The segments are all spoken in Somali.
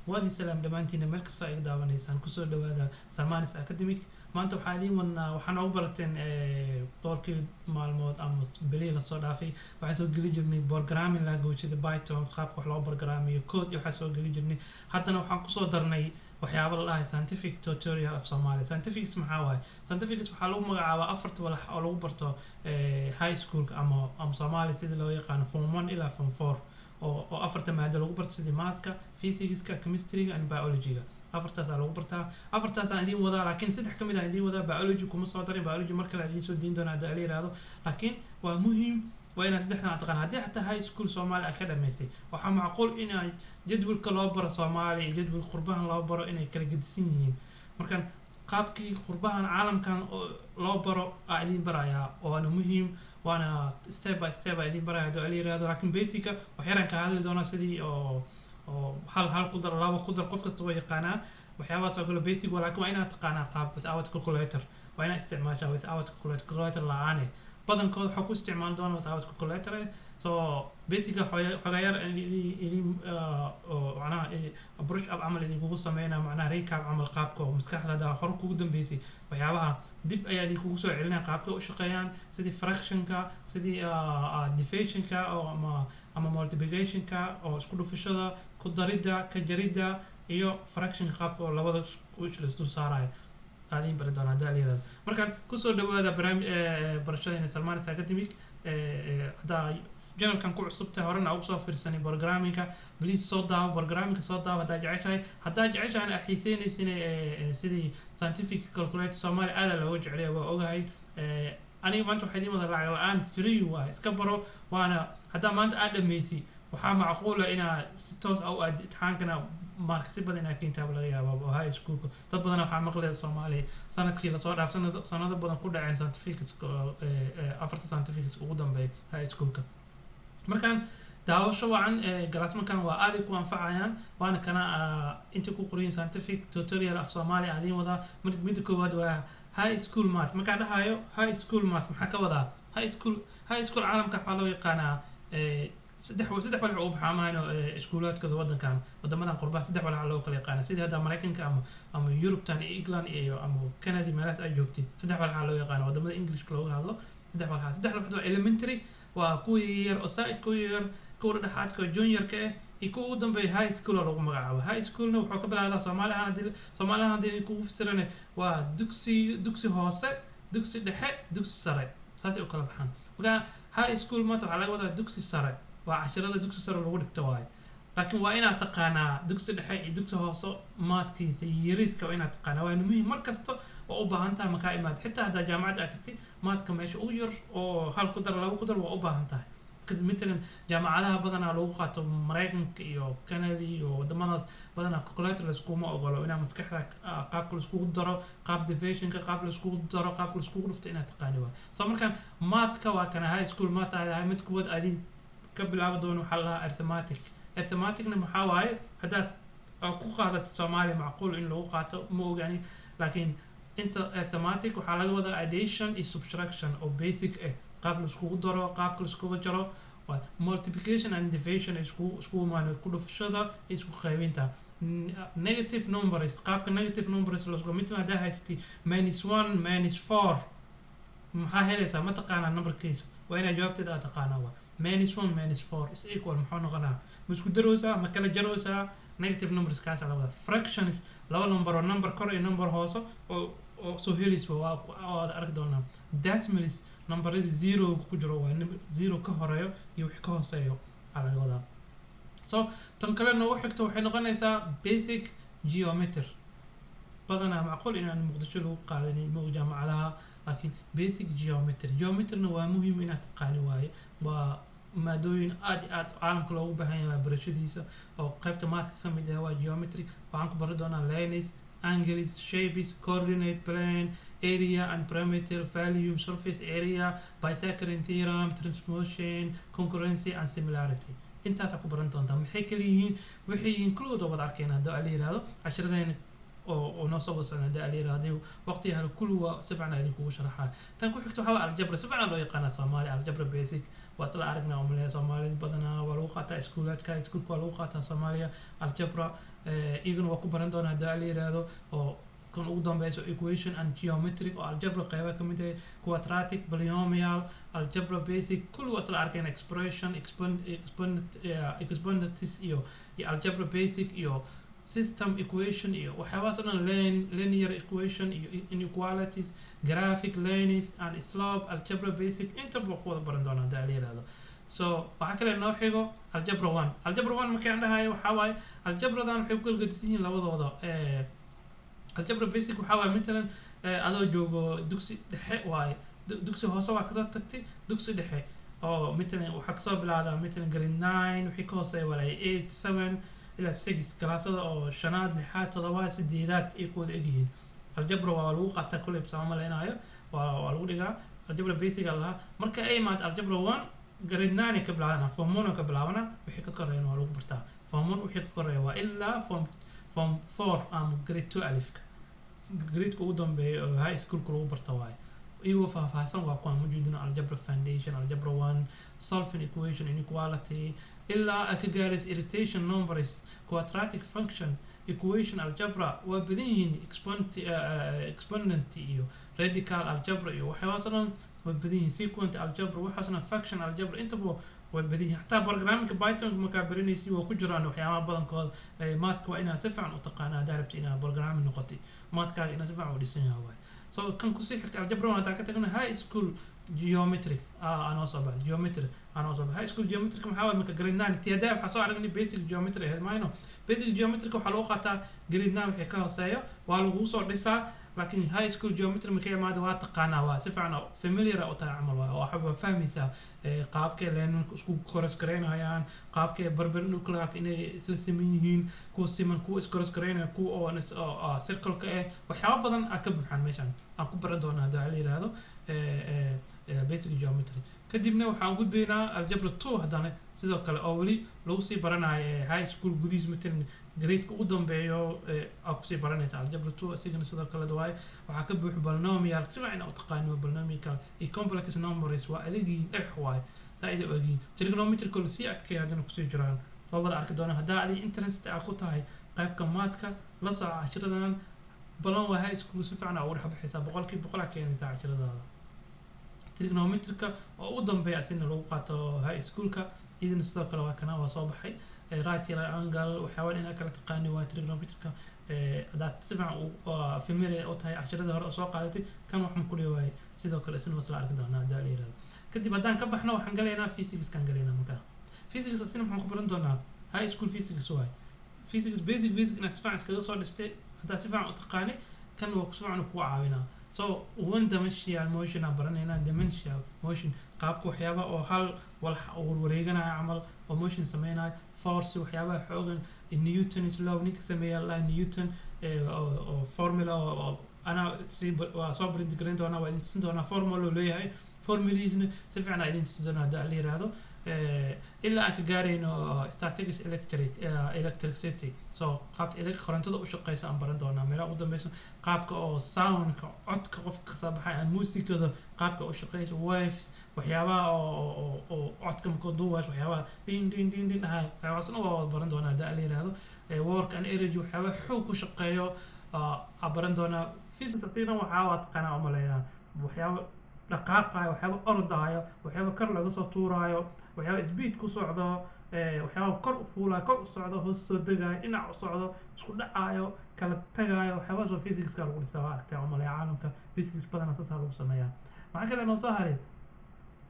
وادي سلام دمانتينا مeel kasta ay daawanaysaan kusoo dhawaada Salmanis Academic maanta waxaan idin wadnaa waxaan ugu barateen doorkii maalmood ama bilii la soo dhaafay waxaan soo geli jirnay programming language sida Python qaabka wax loo programmeeyo code iyo waxaan soo geli jirnay haddana waxaan kusoo darnay waxyaabo la dhahay scientific tutorial of Somali scientifics maxaa waaye scientifics waxaa lagu magacaabaa afarta walax oo lagu barto high school ama Somali sida loo yaqaan form 1 ilaa form 4 oo afarta maado lagu barto sida mathska physics-ka chemistry-ga and biology-ga afartaas lagu bartaa afartaas aan idin wadaa laakiin saddex kamid ah idin wadaa biology kuma soo darin biology marka la idin soo diin doona hadda la yiraahdo laakiin waa muhiim waa inaad saddexdan taqaan haddii xataa high school Somali aad ka dhamaysay waxaa macquul inay jadwalka loo baro Somali iyo jadwal qurbahan loo baro inay kala gedisan yihiin markan qaabkii qurbahan caalamkan loo baro aan idin barayaa waana muhiim waana step by step aan idin barayaa hadda la yiraahdo laakiin basic wax yaraan ka hadli doona sidii oo hal qudar laba qudar qof kasta waa yaqaanaa waxyaabahaas oo kale basic laakiin waa inaad taqaanaa qaab without calculator waa inaad isticmaashaa without calculator la'aan badankood waxaa ku isticmaali doona without calculator so basic xogayaar idin macnaha brush up camal idinkugu sameynaa macnaha recap camal qaabka oo maskaxdaada hor kugu dambeysay waxyaabaha dib ayaa idinkugu soo celinaya qaabka u shaqeeyaan sidii fractionka sidii divisionka oo ama multiplicationka oo isku dhufashada ku darida ka jarida iyo fractionka qaabka oo labada isla isku saarayo adin bari doona hadda la yiraahdo markaan kusoo dhawaada barashadayna Salmanis Academic hadda channelkan ku cusubtahay horena ugu soo fiirsanay programmingka please soo daawo programmingka soo daawo haddaa jeceshahay xiiseynaysin sidii scientific calculator Somali aad looga jecel waa ogahay aniga maanta waxay idin wada lacag la'aan free waa iska baro waana hadda maanta aad dhameysay waxaa macquul ah inaad si toos ah u aad imtixaankana marka si badan inaad keentaa laga yaabaa oo high school dad badan waxaa maqlay Somali sanadkii la soo dhaafay sanado badan ku dhaceen scientifics afarta scientifics ugu dambeeyay high schoolka markaan daawasho wacan galaasmankan waa aad ku anfacayaan waana kana inta ku qorin scientific tutorial of Somali adin wada mid koowaad waa high school math marka dhahayo high school math maxaa ka wadaa high school caalamka waxa loo yaqaanaa saddex walax oo baxaamaano iskuulaadkooda wadankan wadamadan qurbaha saddex walax loo kala yaqaan sidii hadda Mareykanka ama Europe-tan England iyo ama Canada meelahaas ay joogtay saddex walax loo yaqaan wadamada English looga hadlo saddex walax waa elementary waa kuwii yar oo side kuwii yar kuwa dhaxaadka junior-ka iyo kuwa ugu dambeeya high school lagu magacaabo high schoolna wuxuu ka bilaabdaa Soomaaliya hadii kugu fasiranay waa dugsi hoose dugsi dhexe dugsi sare saas ay u kala baxaan marka high school math waxa laga wadaa dugsi sare waa casharada dugsi sare lagu dhigto waay laakiin waa inaad taqaanaa dugsi dhexe iyo dugsi hoose maadkiisa iyo yariiska waa inaad taqaanaa waa muhiim markasta oo u baahan tahay markaa imaad xitaa haddaa jaamacadda aad tagtay maadka meesha ugu yar oo hal ku dar laba ku dar waa u baahan tahay مثلا jaamacadaha badanaa lagu qaato Mareykanka iyo Canada iyo wadamadaas badanaa calculator la isku ma ogolo inaa maskaxda qaabka la isku daro qaab divisionka qaab la isku daro qaab la isku dhufto inaad taqaani waa soo markaan mathka waa kana high school math ay mid kuwad adin ka bilaabo doono waxa la arithmeticna maxaa waaye haddaad ku qaadato Somali macquul in lagu qaato ma ogaani laakiin inta arithmetic waxaa laga wadaa addition iyo subtraction oo basic qaab la isku daro qaab la isku jaro multiplication and division isku maana ku dhufashada isku qaybinta negative numbers qaabka negative numbers la isku midna hadda haysatay -1 -4 maxaa helaysaa ma taqaanaa numberkiisa waa inaad jawaabteeda aad taqaanaa waa -1 -4 is equal maxaa noqonaa ma isku daroosaa ma kala jaroosaa negative numbers kaas la wada fractions laba number kor iyo number hoose oo soo helayso waa arki doonaa decimals number 0 ku jiro waa 0 ka horeeyo iyo wixii ka hooseeyo ala wada so tan kale noo xigto waxay noqonaysaa basic geometry badanaa macquul inaan muqdisho lagu qaadanay ma jaamacadaha laakiin basic geometryna waa muhiim inaad taqaani waaye waa maadooyin aad caalamka loogu baahan yahay barashadiisa oo qaybta mathka ka mid ah waa geometry waxaan ku bari doonaa lines angles shapes coordinate plane area and perimeter volume surface area Pythagorean theorem transformation concurrency and similarity intaas ku baran doontaa maxay kala yihiin wixii yihiin kulooda wada arkayna hadda la yiraahdo casharadayna oo noo soo wasana da leeyahay waqti hal kulwa si fiican idin kugu sharaxaa tan ku xigto waxa algebra si fiican loo yaqaan Soomaali algebra basic waa isla aragnaa oo maleeyo Soomaalida badanaa waa lagu qaataa iskuulaadka waa lagu qaataa Soomaaliya algebra iguna waa ku baran doonaa da leeyahay oo kan ugu dambeeyo equation and geometric oo algebra qayba kamid ah quadratic polynomial algebra basic kullu wasla arkayna expression exponents iyo algebra basic iyo system equation iyo waxyaabo soo linear equation iyo inequalities graphic lines and slope algebra basic inta buu ku wada baran doonaa da leeyahay so waxa kale noo xigo algebra 1 markii aan dhahayo waxa waaye algebradan waxay ku kala gedisan yihiin labadooda algebra basic waxa waaye matalan adoo joogo dugsi dhexe waaye dugsi hoose waa kasoo tagtay dugsi dhexe oo matalan waxa kasoo bilaabdaa matalan grade 9 wixii ka hooseeya walaa 8 7 ilaa 6 kalaasada oo shanaad lixaad toddobaad sideedaad ay ku wada egyihiin algebra waa lagu qaataa kulli sama leenayo waa lagu dhigaa algebra basic laha marka ay maad algebra 1 grade 9 ka bilaabana form 1 ka bilaabana wixii ka koreeyna waa lagu bartaa form 1 wixii ka koreeya waa ilaa form 4 am grade 2 alifka grade ugu dambeeyo high school ku lagu barta waaye iyo faahfaahsan waa kuwa muujinayna algebra foundation algebra 1 solving equation inequality ilaa ka gaaris irritation numbers quadratic function equation algebra waa badan yihiin exponent iyo radical algebra iyo waxyaabo waa badan yihiin sequent algebra waxaasna function algebra intaba way badan yihiin hatta programming python marka baranaysi waa ku jiraan waxyaabo badankood mathka waa inaad si fiican u taqaanaa daarabta inaad programming noqotay mathka inaad si fiican u dhisan yahay so kan ku sii xigta algebra waa taa ka tagna high school geometric anoo soo baxday geometry anoo soo baxay high school geometric maxaa waaye marka grade 9 tiyadaa waxa soo aragnay basic geometry mayno basic geometry waxa loo qaataa grade 9 wixii ka hooseeyo waa lagu soo dhisaa laakiin high school geometry marka imaado waa taqaanaa waa si fiican familiar oo taa camal waa waxa fahmaysaa qaabkay leeyahay isku cross gareynayaan qaabkay perpendicular inay isla siman yihiin kuwa siman kuwa is cross gareynaya kuwa oo circle ka ah waxyaabo badan ka buuxaan meeshan aan ku baran doonaa haddii la yiraahdo basic geometry kadibna waxaan gudbaynaa algebra 2 haddana sidoo kale oo wali lagu sii baranayo high school gudihiis matalan grade ugu dambeeyo aad ku sii baranaysa algebra 2 asigana sidoo kale waaye waxaa ka buux polynomial si fiican u taqaano polynomial iyo complex numbers waa adigii dhex waaye saaid u ogii trigonometrical si adkay haddana kusii jiraan oo wada arki doona haddaa adi interest aad ku tahay qaybka mathka la soo cashiradan balan waa high school si fiican ugu dhaxbaysaa boqolkiiba boqol keenaysa cashiradaada trigonometrica oo ugu dambeeya asina lagu qaato high schoolka idin sidoo kale waa kana waa soo baxay right angle waxyaabo inaad kala taqaani waa trigonometrica hadaad si fiican familiar u tahay cashirada hore soo qaadatay kan waxaan ku leeyahay sidoo kale isna wasla arki doonaa hadaa la yiraahdo kadib haddaan ka baxno waxaan galaynaa physics kan galaynaa markaa physics asina waxaan ku baran doonaa high school physics waay physics basic inaad si fiican iskaga soo dhistay haddaa si fiican u taqaani kan waa si fiican ku caawinaa so one dimensional motion aan baranayna dimensional motion qaabka waxyaaba oo hal wareeganayo camal oo motion sameynaayo force waxyaabaha xoogan newton is law ninka sameeya la newton oo formula oo ana si waa soo barin garan doona waa idin siin doona formula leeyahay formulisna si fiican ay idin siin doona hadaa la yiraahdo ilaa aan ka gaarayno statics electricity so qaabka korontada u shaqeysa aan baran doonaa meelaha ugu dambeysa qaabka oo soundka codka qofka ka soo baxay aan muusikada qaabka u shaqeysa waves waxyaabaha oo codka markuu duubayo waxyaabaha din dhahay waxaasna waa baran doonaa hadaa la yiraahdo work and energy waxyaabaha xoog ku shaqeeyo aan baran doonaa physics asina waxaa taqaanaa umaleynaa waxyaaba dhaqaaqayo waxyaabo ordayo waxyaabo kor laga soo tuurayo waxyaabo speed ku socdo waxyaabo kor u fuulayo kor u socdo hoos soo degayo dhinac u socdo isku dhacayo kala tagayo waxyaabo soo physics ka lagu dhisaa aragtay umaleeya caalamka physics badan asaas lagu sameeyaa waxa kale noo soo haray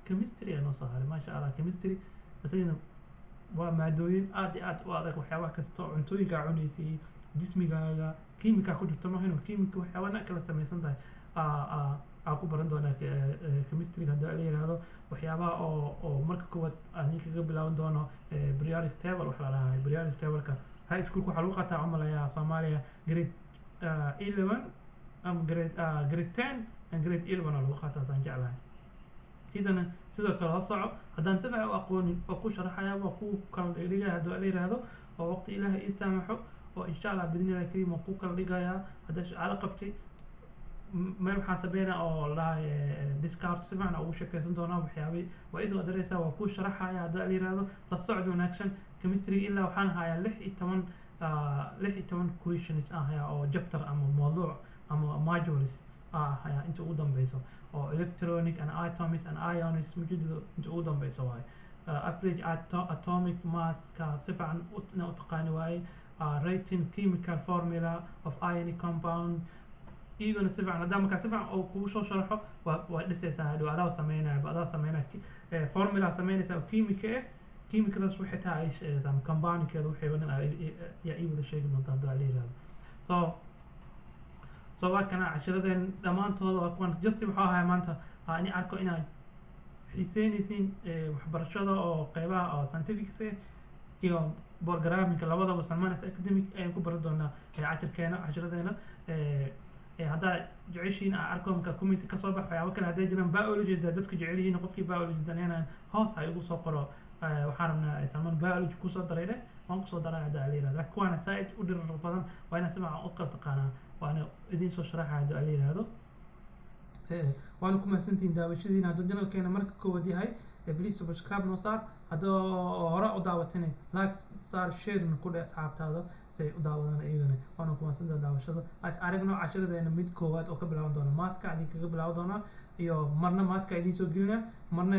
chemistry noo soo haray maasha Allah chemistry asayna waa maadooyin aad iyo aad u adag waxyaabo kasta cuntooyinka cunaysay jismigaaga kiimika ku jirta maahan kiimika waxyaabo kala samaysan tahay aan ku baran doonaa chemistry hadaa la yiraahdo waxyaabaha oo marka koowaad aan kaga bilaaban doono periodic table waxa la dhahaa periodic table-ka high school waxa lagu qaataa umaleeyaa Soomaaliya grade 11 am grade 10 and grade 11 lagu qaataa san jeclahay idana sidoo kale la soco haddaan si fiican u aqoonin oo ku sharaxaya waa ku kala dhigaya haddii la yiraahdo oo waqti ilaahay ii saamaxo oo insha allah bidnillahi kariim waan ku kala dhigayaa haddaa su'aalo qabtay meel waxaan sameynaa oo la discount si fiican ugu sheekaysan doonaa waxyaabay waa isoo adareysaa waa ku sharaxaya haddii la yiraahdo la socod wanaagsan chemistry ilaa waxaan hayaa 16 questions hayaa oo chapter ama mawduuc ama modules hayaa inta ugu dambeyso oo electronic and atoms and ions mujido inta ugu dambeyso waay average atomic mass ka si fiican u taqaani waaye writing chemical formula of ionic compound even si fiican haddii markaa si fiican oo kugu soo sharaxo waa dhisaysaa hadhow adaa sameynaya formula sameynaysaa oo chemicals waxay tahay ay sheegaysaa compoundkeeda waxay dhan yaa ii wada sheegi doontaa haddii la yiraahdo so waa kana cashiradeen dhammaantooda waa kuwan just waxaa ahay maanta in arko inaad xiiseynaysiin waxbarashada oo qeybaha oo scientifics iyo programming labadaba Samanis academic ayaan ku bari doonaa cashiradeena haddaa jeceshiin arko marka community ka soo bax waxyaabo kale hadday jiraan biology dadka jecel yihiin qofkii biology danayna hoos ha igu soo qoro waxaan rabnaa Saman biology ku soo daray waan ku soo daray hadda la yiraahdo laakiin waana side u dhirir badan waa inaan si fiican u kala taqaanaa waana idin soo sharaxaa hadda la yiraahdo waana ku mahadsantihiin daawashadiina hadduu channelkeena marka koowaad yahay please subscribe noo saar haddoo hore u daawatane like saar share ku dheh asxaabtaada si ay u daawadaan iyagana waana ku mahadsantahay daawashada aragno cashiradeena mid koowaad oo ka bilaaban doona mathka adii kaga bilaaban doona iyo marna mathka idin soo gelinaa marna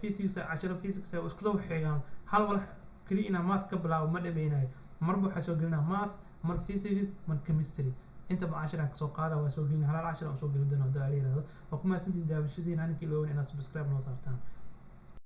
physics cashiro physics oo isku soo xeegaan hal walax kali ina math ka bilaabo ma dhameynayo marba waxaa soo gelinaa math mar physics mar chemistry inta عشرة سوقات وسوقين على 10 سوق الدنيا ده عليه هذا وكما سنتي دابشدين أنا كيلو إن أنا سبسكرايب نوصلتان